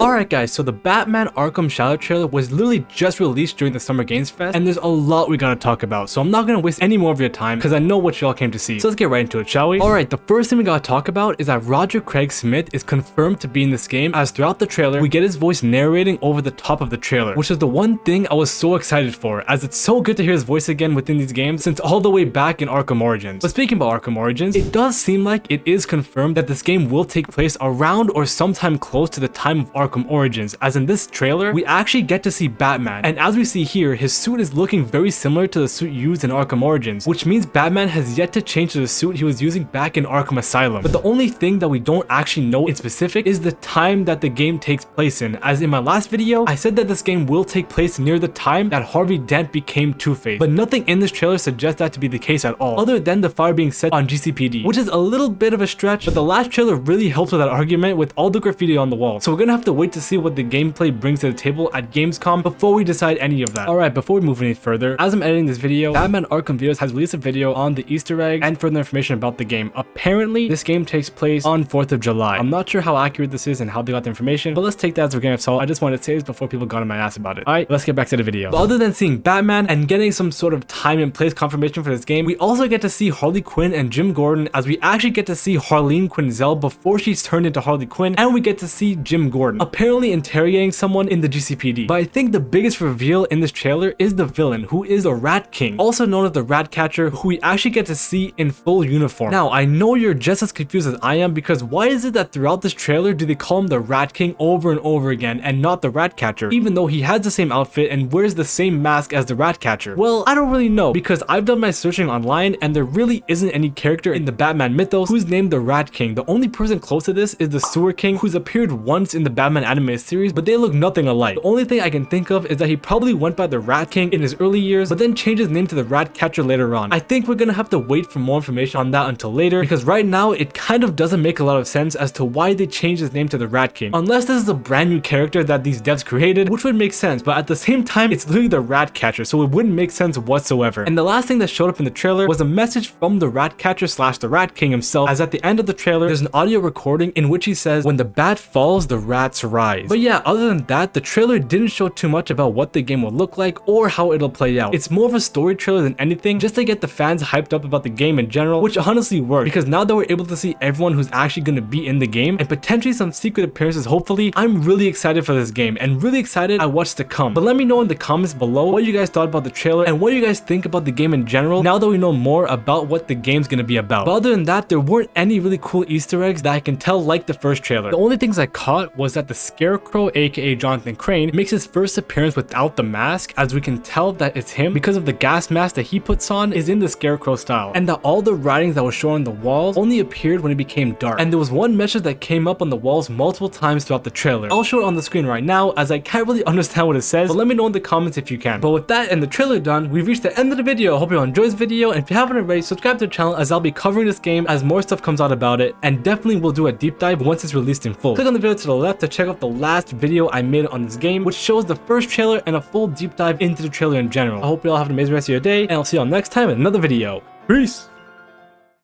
Alright guys, so the Batman Arkham Shadow trailer was literally just released during the Summer Games Fest, and there's a lot we gotta talk about, so I'm not gonna waste any more of your time because I know what y'all came to see. So let's get right into it, shall we? Alright, the first thing we gotta talk about is that Roger Craig Smith is confirmed to be in this game, as throughout the trailer, we get his voice narrating over the top of the trailer, which is the one thing I was so excited for, as it's so good to hear his voice again within these games since all the way back in Arkham Origins. But speaking about Arkham Origins, it does seem like it is confirmed that this game will take place around or sometime close to the time of Arkham Origins, as in this trailer, we actually get to see Batman, and as we see here, his suit is looking very similar to the suit used in Arkham Origins, which means Batman has yet to change to the suit he was using back in Arkham Asylum. But the only thing that we don't actually know in specific is the time that the game takes place in, as in my last video, I said that this game will take place near the time that Harvey Dent became Two-Face, but nothing in this trailer suggests that to be the case at all, other than the fire being set on GCPD, which is a little bit of a stretch, but the last trailer really helps with that argument with all the graffiti on the wall, so we're gonna have to wait to see what the gameplay brings to the table at Gamescom before we decide any of that. Alright, before we move any further, as I'm editing this video, Batman Arkham Videos has released a video on the Easter egg and further information about the game. Apparently, this game takes place on 4th of July. I'm not sure how accurate this is and how they got the information, but let's take that as a grain of salt. I just wanted to say this before people got on my ass about it. Alright, let's get back to the video. But other than seeing Batman and getting some sort of time and place confirmation for this game, we also get to see Harley Quinn and Jim Gordon, as we actually get to see Harleen Quinzel before she's turned into Harley Quinn, and we get to see Jim Gordon apparently interrogating someone in the GCPD. But I think the biggest reveal in this trailer is the villain, who is the Rat King, also known as the Rat Catcher, who we actually get to see in full uniform. Now, I know you're just as confused as I am, because why is it that throughout this trailer do they call him the Rat King over and over again and not the Rat Catcher, even though he has the same outfit and wears the same mask as the Rat Catcher? Well, I don't really know, because I've done my searching online and there really isn't any character in the Batman mythos who's named the Rat King. The only person close to this is the Sewer King, who's appeared once in the Batman animated series, but they look nothing alike. The only thing I can think of is that he probably went by the Rat King in his early years, but then changed his name to the Rat Catcher later on. I think we're gonna have to wait for more information on that until later, because right now it kind of doesn't make a lot of sense as to why they changed his name to the Rat King, unless this is a brand new character that these devs created, which would make sense, but at the same time it's literally the Rat Catcher, so it wouldn't make sense whatsoever. And the last thing that showed up in the trailer was a message from the Rat Catcher / the Rat King himself, as at the end of the trailer there's an audio recording in which he says, "When the bat falls, the rats rise." But yeah, other than that, the trailer didn't show too much about what the game will look like or how it'll play out. It's more of a story trailer than anything, just to get the fans hyped up about the game in general, which honestly worked, because now that we're able to see everyone who's actually going to be in the game and potentially some secret appearances hopefully, I'm really excited for this game and really excited at what's to come. But let me know in the comments below what you guys thought about the trailer and what you guys think about the game in general now that we know more about what the game's going to be about. But other than that, there weren't any really cool Easter eggs that I can tell like the first trailer. The only things I caught was that the Scarecrow, aka Jonathan Crane, makes his first appearance without the mask, as we can tell that it's him because of the gas mask that he puts on is in the Scarecrow style, and that all the writings that was shown on the walls only appeared when it became dark, and there was one message that came up on the walls multiple times throughout the trailer. I'll show it on the screen right now, as I can't really understand what it says, but let me know in the comments if you can. But with that and the trailer done, we've reached the end of the video. I hope you all enjoyed this video, and if you haven't already, subscribe to the channel, as I'll be covering this game as more stuff comes out about it, and definitely will do a deep dive once it's released in full. Click on the video to the left to check out the last video I made on this game, which shows the first trailer and a full deep dive into the trailer in general. I hope you all have an amazing rest of your day, and I'll see you all next time in another video. Peace!